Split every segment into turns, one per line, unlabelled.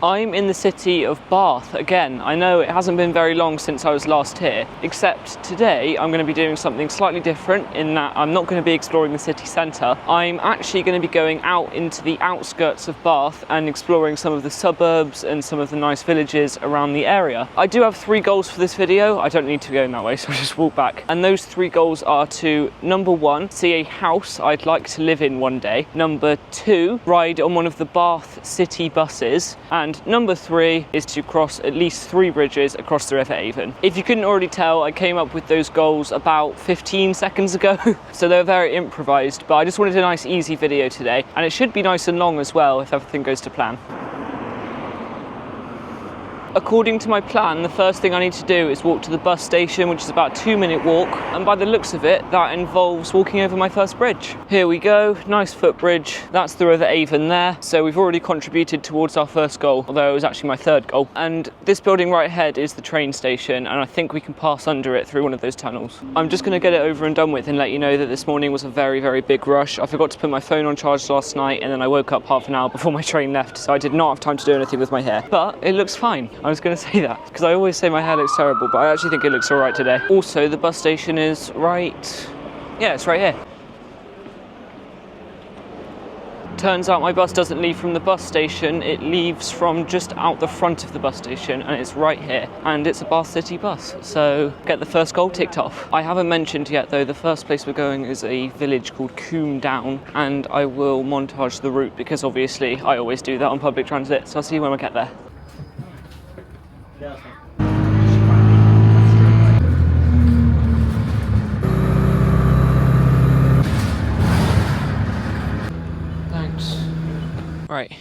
I'm in the city of Bath again. I know it hasn't been very long since I was last here, except today I'm going to be doing something slightly different in that I'm not going to be exploring the city centre. I'm actually going to be going out into the outskirts of Bath and exploring some of the suburbs and some of the nice villages around the area. I do have 3 goals for this video. I don't need to go in that way, so I'll just walk back. And those 3 goals are to, number 1, see a house I'd like to live in one day. Number 2, ride on one of the Bath city buses. And number 3 is to cross at least 3 bridges across the River Avon. If you couldn't already tell, I came up with those goals about 15 seconds ago, so they're very improvised, but I just wanted a nice easy video today, and it should be nice and long as well if everything goes to plan. According to my plan, the first thing I need to do is walk to the bus station, which is about a 2-minute walk, and by the looks of it, that involves walking over my first bridge. Here we go, nice footbridge. That's the River Avon there, so we've already contributed towards our first goal, although it was actually my 3rd goal. And this building right ahead is the train station, and I think we can pass under it through one of those tunnels. I'm just going to get it over and done with and let you know that this morning was a very, very big rush. I forgot to put my phone on charge last night, and then I woke up half an hour before my train left, so I did not have time to do anything with my hair. But it looks fine. I was going to say that because I always say my hair looks terrible, but I actually think it looks alright today. Also, the bus station is right... yeah, it's right here. Turns out my bus doesn't leave from the bus station, it leaves from just out the front of the bus station, and it's right here, and it's a Bath City bus, so get the first goal ticked off. I haven't mentioned yet though, the first place we're going is a village called Combe Down, and I will montage the route because obviously I always do that on public transit, so I'll see you when we get there. Thanks. Right.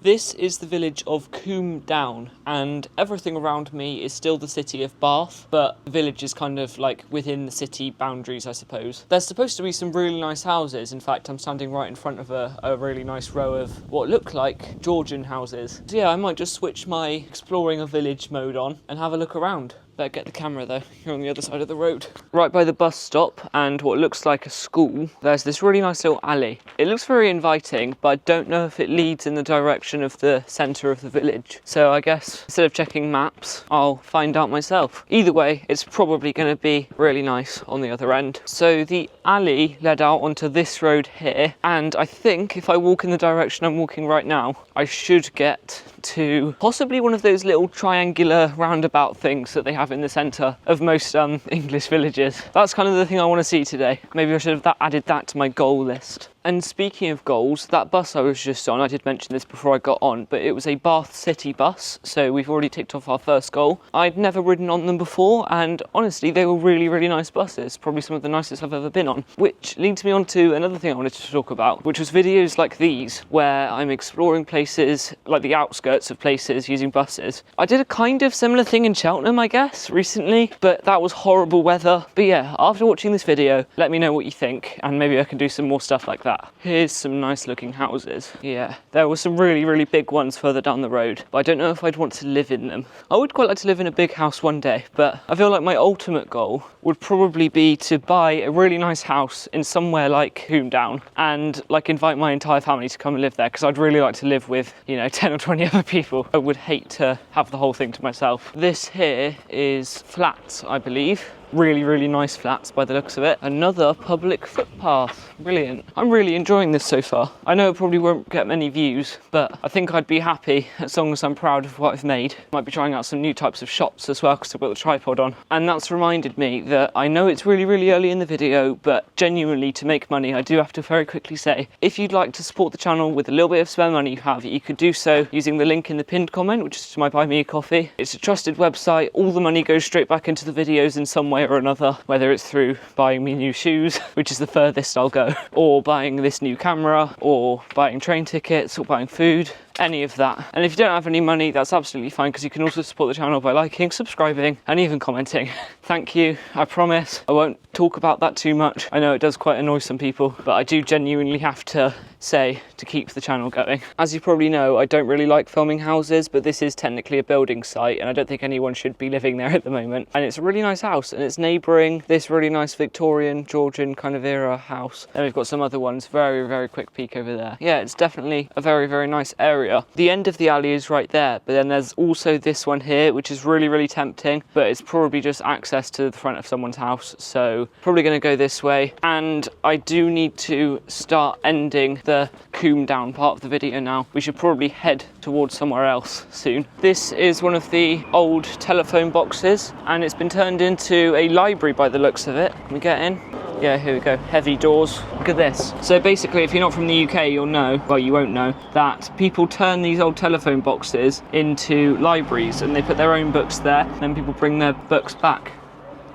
This is the village of Combe Down, and everything around me is still the city of Bath, but the village is kind of like within the city boundaries, I suppose. There's supposed to be some really nice houses. In fact, I'm standing right in front of a really nice row of what look like Georgian houses. So yeah, I might just switch my exploring a village mode on and have a look around. Better get the camera though, you're on the other side of the road. Right by the bus stop and what looks like a school, there's this really nice little alley. It looks very inviting, but I don't know if it leads in the direction of the centre of the village. So I guess instead of checking maps, I'll find out myself. Either way, it's probably going to be really nice on the other end. So the alley led out onto this road here, and I think if I walk in the direction I'm walking right now, I should get to possibly one of those little triangular roundabout things that they have in the centre of most English villages. That's kind of the thing I want to see today. Maybe I should have added that to my goal list. And speaking of goals, that bus I was just on, I did mention this before I got on, but it was a Bath City bus, so we've already ticked off our first goal. I'd never ridden on them before, and honestly, they were really, really nice buses. Probably some of the nicest I've ever been on. Which leads me on to another thing I wanted to talk about, which was videos like these, where I'm exploring places, like the outskirts of places, using buses. I did a kind of similar thing in Cheltenham, I guess, recently, but that was horrible weather. But yeah, after watching this video, let me know what you think, and maybe I can do some more stuff like that. Here's some nice looking houses. Yeah, there were some really, really big ones further down the road, but I don't know if I'd want to live in them. I would quite like to live in a big house one day, but I feel like my ultimate goal would probably be to buy a really nice house in somewhere like Combe Down and like invite my entire family to come and live there, because I'd really like to live with, you know, 10 or 20 other people. I would hate to have the whole thing to myself. This here is flats, I believe. Really, really nice flats by the looks of it. Another public footpath. Brilliant. I'm really enjoying this so far. I know it probably won't get many views, but I think I'd be happy as long as I'm proud of what I've made. Might be trying out some new types of shots as well because I've got the tripod on. And that's reminded me that I know it's really, really early in the video, but genuinely to make money, I do have to very quickly say, if you'd like to support the channel with a little bit of spare money you have, you could do so using the link in the pinned comment, which is to my Buy Me a Coffee. It's a trusted website. All the money goes straight back into the videos in some way or another, whether it's through buying me new shoes, which is the furthest I'll go, or buying this new camera, or buying train tickets, or buying food. Any of that. And if you don't have any money, that's absolutely fine, because you can also support the channel by liking, subscribing, and even commenting. Thank you. I promise I won't talk about that too much. I know it does quite annoy some people, but I do genuinely have to say to keep the channel going. As you probably know, I don't really like filming houses, but this is technically a building site, and I don't think anyone should be living there at the moment. And it's a really nice house, and it's neighbouring this really nice Victorian, Georgian kind of era house. And we've got some other ones. Very, very quick peek over there. Yeah, it's definitely a very, very nice area. area. The end of the alley is right there, but then there's also this one here, which is really, really tempting, but it's probably just access to the front of someone's house, so probably going to go this way. And I do need to start ending the Combe Down part of the video now. We should probably head towards somewhere else soon. This is one of the old telephone boxes, and it's been turned into a library by the looks of it. Can we get in? Yeah, here we go. Heavy doors. Look at this. So basically, if you're not from the UK, you'll know, well, you won't know, that people turn these old telephone boxes into libraries and they put their own books there, and then people bring their books back.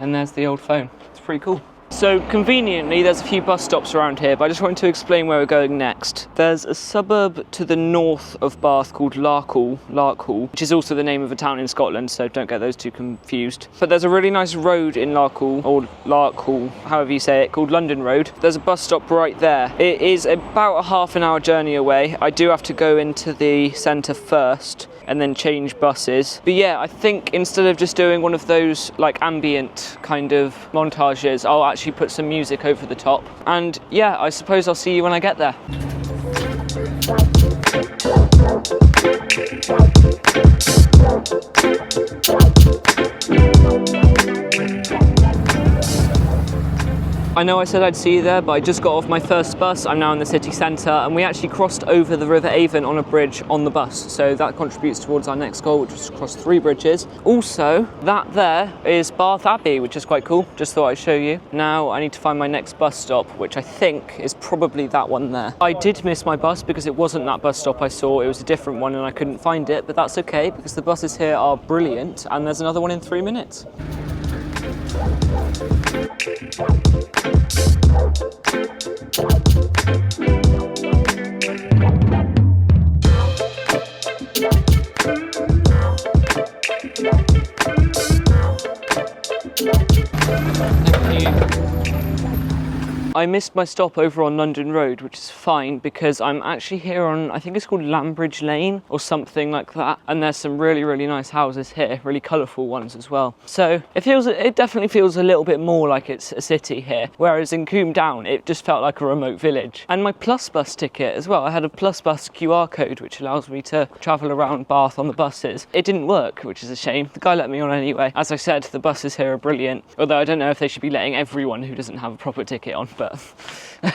And there's the old phone. It's pretty cool. So conveniently, there's a few bus stops around here, but I just wanted to explain where we're going next. There's a suburb to the north of Bath called Larkhall, which is also the name of a town in Scotland, so don't get those two confused. But there's a really nice road in Larkhall, or Larkhall, however you say it, called London Road. There's a bus stop right there. It is about a half-an-hour journey away. I do have to go into the centre first and then change buses. But yeah, I think instead of just doing one of those like ambient kind of montages, I'll actually put some music over the top. And yeah, I suppose I'll see you when I get there. I know I said I'd see you there, but I just got off my first bus. I'm now in the city centre, and we actually crossed over the River Avon on a bridge on the bus. So that contributes towards our next goal, which was to cross 3 bridges. Also, that there is Bath Abbey, which is quite cool. Just thought I'd show you. Now I need to find my next bus stop, which I think is probably that one there. I did miss my bus because it wasn't that bus stop I saw. It was a different one and I couldn't find it, but that's okay because the buses here are brilliant, and there's another one in 3 minutes. Thank you. I missed my stop over on London Road, which is fine because I'm actually here on, I think it's called Lambridge Lane or something like that, and there's some really, really nice houses here, really colourful ones as well. So it definitely feels a little bit more like it's a city here, whereas in Combe Down it just felt like a remote village. And my Plus Bus ticket as well, I had a Plus Bus QR code which allows me to travel around Bath on the buses. It didn't work, which is a shame. The guy let me on anyway. As I said, the buses here are brilliant, although I don't know if they should be letting everyone who doesn't have a proper ticket on, but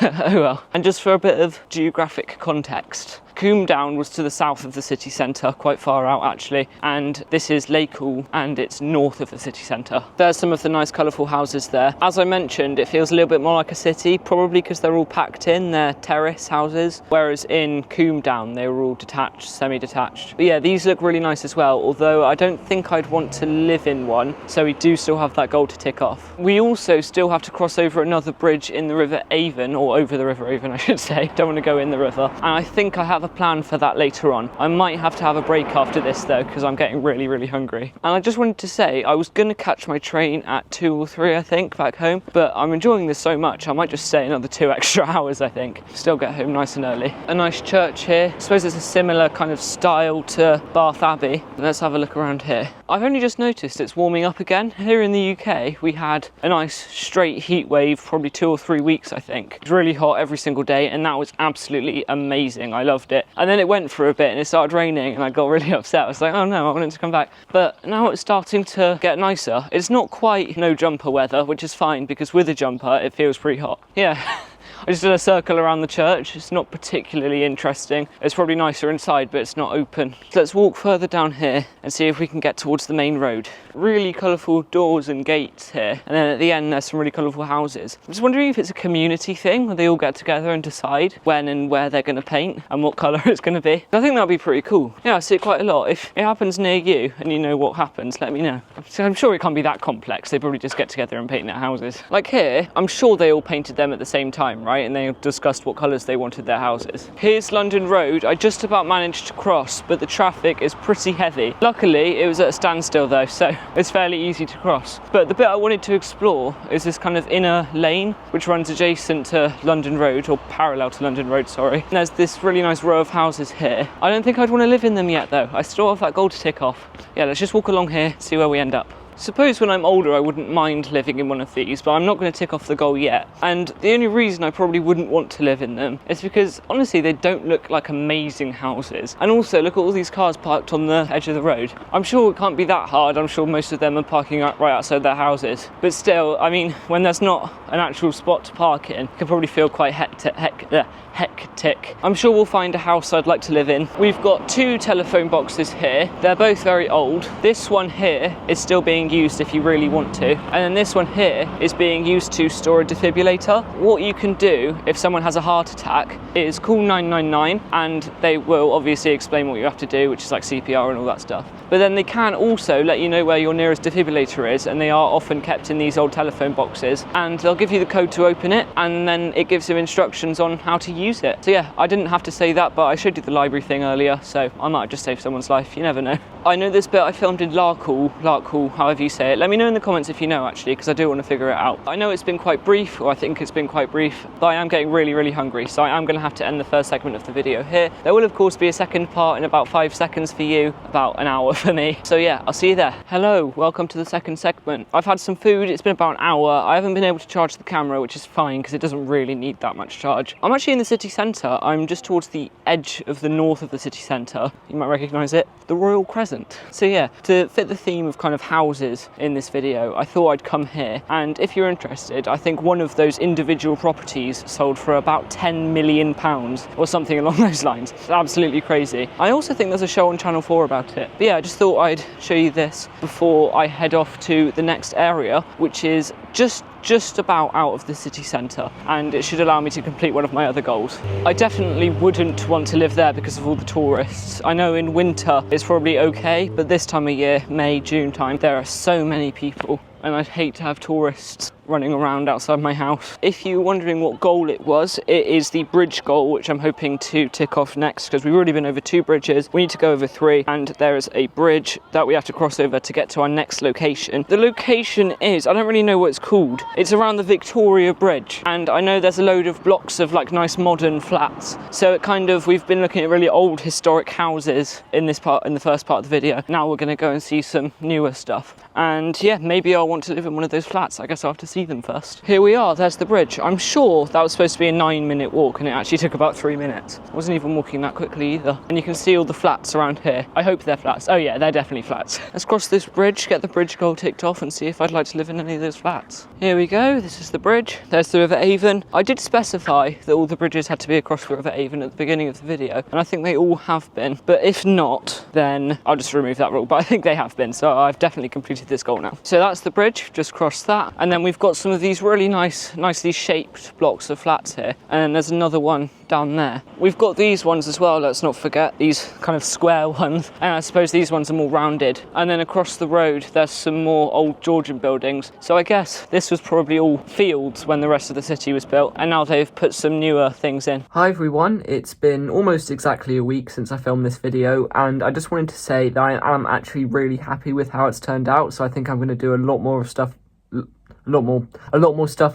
oh well. And just for a bit of geographic context, Combe Down was to the south of the city centre, quite far out actually, and this is Larkhall and it's north of the city centre. There's some of the nice colourful houses there. As I mentioned, it feels a little bit more like a city, probably because they're all packed in, they're terrace houses, whereas in Combe Down they were all detached, semi-detached. But yeah, these look really nice as well, although I don't think I'd want to live in one, so we do still have that goal to tick off. We also still have to cross over another bridge in the River Avon, or over the River Avon I should say, don't want to go in the river, and I think I have a plan for that later on. I might have to have a break after this though, because I'm getting really, really hungry. And I just wanted to say, I was going to catch my train at 2 or 3 I think, back home, but I'm enjoying this so much I might just stay another 2 extra hours I think. Still get home nice and early. A nice church here. I suppose it's a similar kind of style to Bath Abbey. Let's have a look around here. I've only just noticed it's warming up again. Here in the UK we had a nice straight heat wave, probably 2 or 3 weeks I think. It was really hot every single day and that was absolutely amazing. I loved it. And then it went for a bit and it started raining and I got really upset. I was like, oh no, I wanted to come back. But now it's starting to get nicer. It's not quite no jumper weather, which is fine because with a jumper it feels pretty hot. Yeah. I just did a circle around the church. It's not particularly interesting. It's probably nicer inside, but it's not open. So let's walk further down here and see if we can get towards the main road. Really colourful doors and gates here. And then at the end, there's some really colourful houses. I'm just wondering if it's a community thing where they all get together and decide when and where they're going to paint and what colour it's going to be. I think that'd be pretty cool. Yeah, I see it quite a lot. If it happens near you and you know what happens, let me know. So I'm sure it can't be that complex. They probably just get together and paint their houses. Like here, I'm sure they all painted them at the same time, right? And they discussed what colours they wanted their houses. Here's London Road. I just about managed to cross, but the traffic is pretty heavy. Luckily, it was at a standstill though, so it's fairly easy to cross. But the bit I wanted to explore is this kind of inner lane, which runs adjacent to London Road, or parallel to London Road, sorry. And there's this really nice row of houses here. I don't think I'd want to live in them yet though. I still have that goal to tick off. Yeah, let's just walk along here, see where we end up. Suppose when I'm older I wouldn't mind living in one of these, but I'm not going to tick off the goal yet. And the only reason I probably wouldn't want to live in them is because honestly they don't look like amazing houses. And also look at all these cars parked on the edge of the road. I'm sure it can't be that hard. I'm sure most of them are parking right outside their houses. But still, I mean, when there's not an actual spot to park in, it can probably feel quite hectic. I'm sure we'll find a house I'd like to live in. We've got 2 telephone boxes here. They're both very old. This one here is still being used if you really want to. And then this one here is being used to store a defibrillator. What you can do if someone has a heart attack is call 999 and they will obviously explain what you have to do, which is like CPR and all that stuff. But then they can also let you know where your nearest defibrillator is, and they are often kept in these old telephone boxes, and they'll give you the code to open it, and then it gives you instructions on how to use it. So yeah, I didn't have to say that, but I showed you the library thing earlier, so I might have just saved someone's life, you never know. I know this bit I filmed in Larkhall, however you say it. Let me know in the comments if you know actually, because I do want to figure it out. I know it's been quite brief, or I think it's been quite brief, but I am getting really hungry, so I am going to have to end the first segment of the video here. There will of course be a second part in about 5 seconds for you, about an hour for me. So yeah, I'll see you there. Hello, welcome to the second segment. I've had some food, it's been about an hour. I haven't been able to charge the camera, which is fine because it doesn't really need that much charge. I'm actually in the city centre. I'm just towards the edge of the north of the city centre. You might recognise it, the Royal Crescent. So yeah, to fit the theme of kind of houses in this video, I thought I'd come here. And if you're interested, I think one of those individual properties sold for about £10 million or something along those lines. It's absolutely crazy. I also think there's a show on Channel 4 about it. But yeah, I just thought I'd show you this before I head off to the next area, which is just about out of the city centre, and it should allow me to complete one of my other goals. I definitely wouldn't want to live there because of all the tourists. I know in winter it's probably okay, but this time of year, May, June time, there are so many people, and I'd hate to have tourists running around outside my house. If you're wondering what goal it is the bridge goal, which I'm hoping to tick off next, because we've already been over 2 bridges. We need to go over 3, and there is a bridge that we have to cross over to get to our next location. The location is, I don't really know what it's called. It's around the Victoria Bridge, and I know there's a load of blocks of like nice modern flats. So it kind of, we've been looking at really old historic houses in this part, in the first part of the video. Now we're going to go and see some newer stuff. And yeah, maybe I'll want to live in one of those flats. I guess I'll have to see them first. Here we are, there's the bridge. I'm sure that was supposed to be a 9-minute walk, and it actually took about 3 minutes. I wasn't even walking that quickly either. And you can see all the flats around here. I hope they're flats. Oh yeah, they're definitely flats. Let's cross this bridge, get the bridge goal ticked off, and see if I'd like to live in any of those flats. Here we go, this is the bridge. There's the River Avon. I did specify that all the bridges had to be across the River Avon at the beginning of the video, and I think they all have been. But if not, then I'll just remove that rule. But I think they have been, so I've definitely completed this goal now. So that's the bridge, just crossed that. And then we've got some of these really nicely shaped blocks of flats here. And then there's another one down there. We've got these ones as well, let's not forget, these kind of square ones. And I suppose these ones are more rounded. And then across the road, there's some more old Georgian buildings. So I guess this was probably all fields when the rest of the city was built. And now they've put some newer things in. Hi everyone, it's been almost exactly a week since I filmed this video. And I just wanted to say that I am actually really happy with how it's turned out. So I think I'm going to do a lot more stuff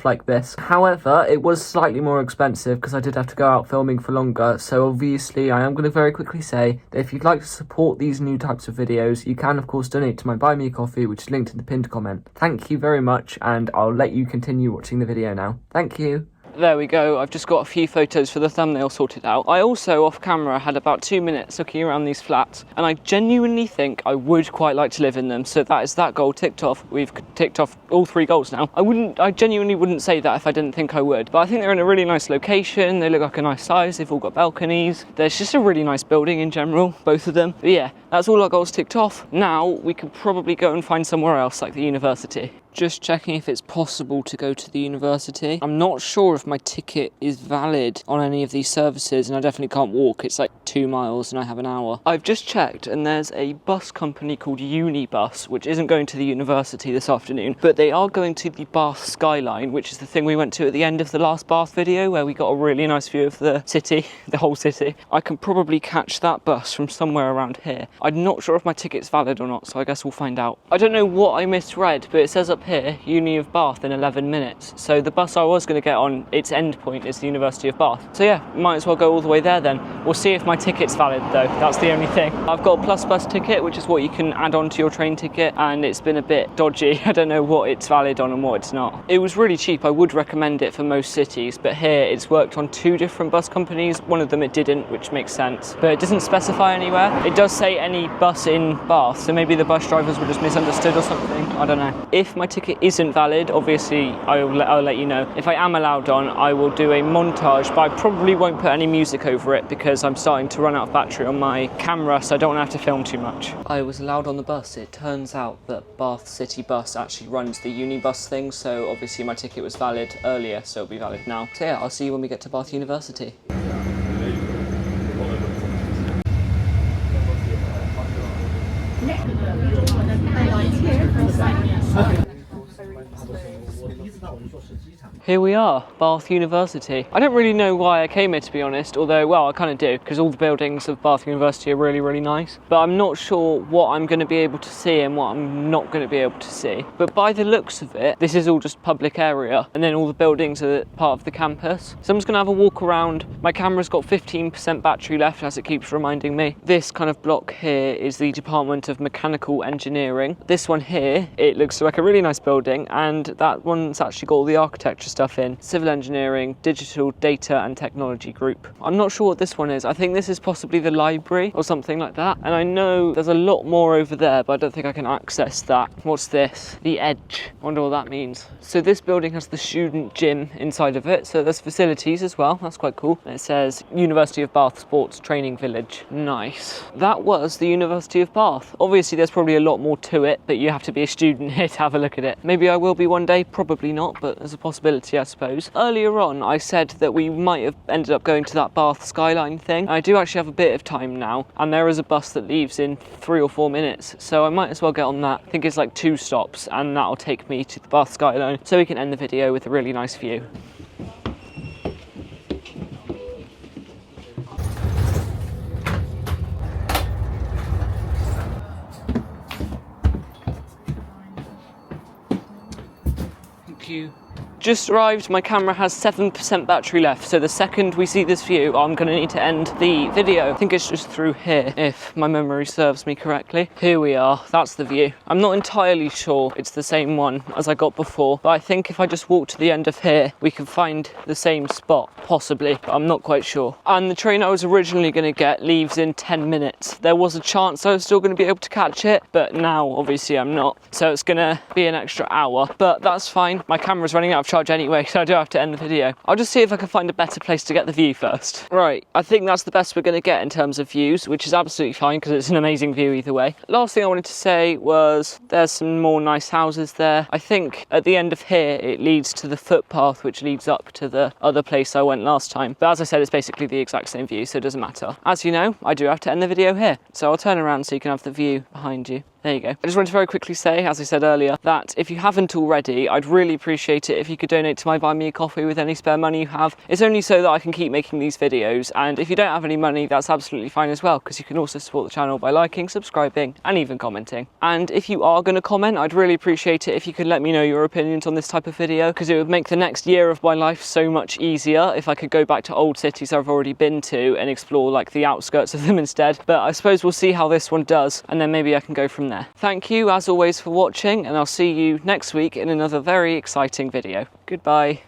like this. However, it was slightly more expensive because I did have to go out filming for longer. So obviously I am going to very quickly say that if you'd like to support these new types of videos, you can of course donate to my Buy Me a Coffee, which is linked in the pinned comment. Thank you very much, and I'll let you continue watching the video now. Thank you. There we go, I've just got a few photos for the thumbnail sorted out. I also, off camera, had about 2 minutes looking around these flats, and I genuinely think I would quite like to live in them, so that is that goal ticked off. We've ticked off all 3 goals now. I genuinely wouldn't say that if I didn't think I would, but I think they're in a really nice location, they look like a nice size, they've all got balconies. There's just a really nice building in general, both of them. But yeah, that's all our goals ticked off. Now we could probably go and find somewhere else, like the university. Just checking if it's possible to go to the university. I'm not sure if my ticket is valid on any of these services, and I definitely can't walk. It's like 2 miles and I have an hour. I've just checked, and there's a bus company called Unibus, which isn't going to the university this afternoon, but they are going to the Bath Skyline, which is the thing we went to at the end of the last Bath video, where we got a really nice view of the city, the whole city. I can probably catch that bus from somewhere around here. I'm not sure if my ticket's valid or not, so I guess we'll find out. I don't know what I misread, but it says up up here, Uni of Bath in 11 minutes. So the bus I was going to get on, its end point is the University of Bath. So yeah, might as well go all the way there then. We'll see if my ticket's valid though, that's the only thing. I've got a plus bus ticket, which is what you can add on to your train ticket, and it's been a bit dodgy. I don't know what it's valid on and what it's not. It was really cheap, I would recommend it for most cities, but here it's worked on 2 different bus companies. One of them it didn't, which makes sense, but it doesn't specify anywhere. It does say any bus in Bath, so maybe the bus drivers were just misunderstood or something, I don't know. If my ticket isn't valid, obviously I'll let you know. If I am allowed on, I will do a montage, but I probably won't put any music over it because I'm starting to run out of battery on my camera, so I don't want to have to film too much. I was allowed on the bus. It turns out that Bath City Bus actually runs the uni bus thing, so obviously my ticket was valid earlier, so it'll be valid now. So yeah, I'll see you when we get to Bath University. Here we are, Bath University. I don't really know why I came here, to be honest, although, well, I kind of do, because all the buildings of Bath University are really, really nice. But I'm not sure what I'm going to be able to see and what I'm not going to be able to see. But by the looks of it, this is all just public area, and then all the buildings are part of the campus. So I'm just going to have a walk around. My camera's got 15% battery left, as it keeps reminding me. This kind of block here is the Department of Mechanical Engineering. This one here, it looks like a really nice building, and that one's actually got all the architecture stuff in. Civil Engineering, Digital Data and Technology Group. I'm not sure what this one is. I think this is possibly the library or something like that. And I know there's a lot more over there, but I don't think I can access that. What's this? The Edge. I wonder what that means. So this building has the student gym inside of it, so there's facilities as well. That's quite cool. And it says University of Bath Sports Training Village. Nice. That was the University of Bath. Obviously there's probably a lot more to it, but you have to be a student here to have a look at it. Maybe I will be one day, probably not, but there's a possibility, I suppose. Earlier on, I said that we might have ended up going to that Bath Skyline thing. I do actually have a bit of time now, and there is a bus that leaves in 3 or 4 minutes, so I might as well get on that. I think it's like 2 stops, and that'll take me to the Bath Skyline, so we can end the video with a really nice view. Thank you. Just arrived, my camera has 7% battery left, so the second we see this view, I'm going to need to end the video. I think it's just through here, if my memory serves me correctly. Here we are, that's the view. I'm not entirely sure it's the same one as I got before, but I think if I just walk to the end of here, we can find the same spot, possibly, but I'm not quite sure. And the train I was originally going to get leaves in 10 minutes. There was a chance I was still going to be able to catch it, but now, obviously, I'm not. So it's going to be an extra hour, but that's fine. My camera's running out of charge anyway, so I do have to end the video. I'll just see if I can find a better place to get the view first. Right, I think that's the best we're going to get in terms of views, which is absolutely fine because it's an amazing view either way. Last thing I wanted to say was there's some more nice houses there. I think at the end of here it leads to the footpath which leads up to the other place I went last time. But as I said, it's basically the exact same view, so it doesn't matter. As you know, I do have to end the video here, so I'll turn around so you can have the view behind you. There you go. I just wanted to very quickly say, as I said earlier, that if you haven't already, I'd really appreciate it if you could donate to my Buy Me a Coffee with any spare money you have. It's only so that I can keep making these videos, and if you don't have any money, that's absolutely fine as well, because you can also support the channel by liking, subscribing, and even commenting. And if you are going to comment, I'd really appreciate it if you could let me know your opinions on this type of video, because it would make the next year of my life so much easier if I could go back to old cities I've already been to and explore like the outskirts of them instead. But I suppose we'll see how this one does, and then maybe I can go from there. Thank you as always for watching, and I'll see you next week in another very exciting video. Goodbye.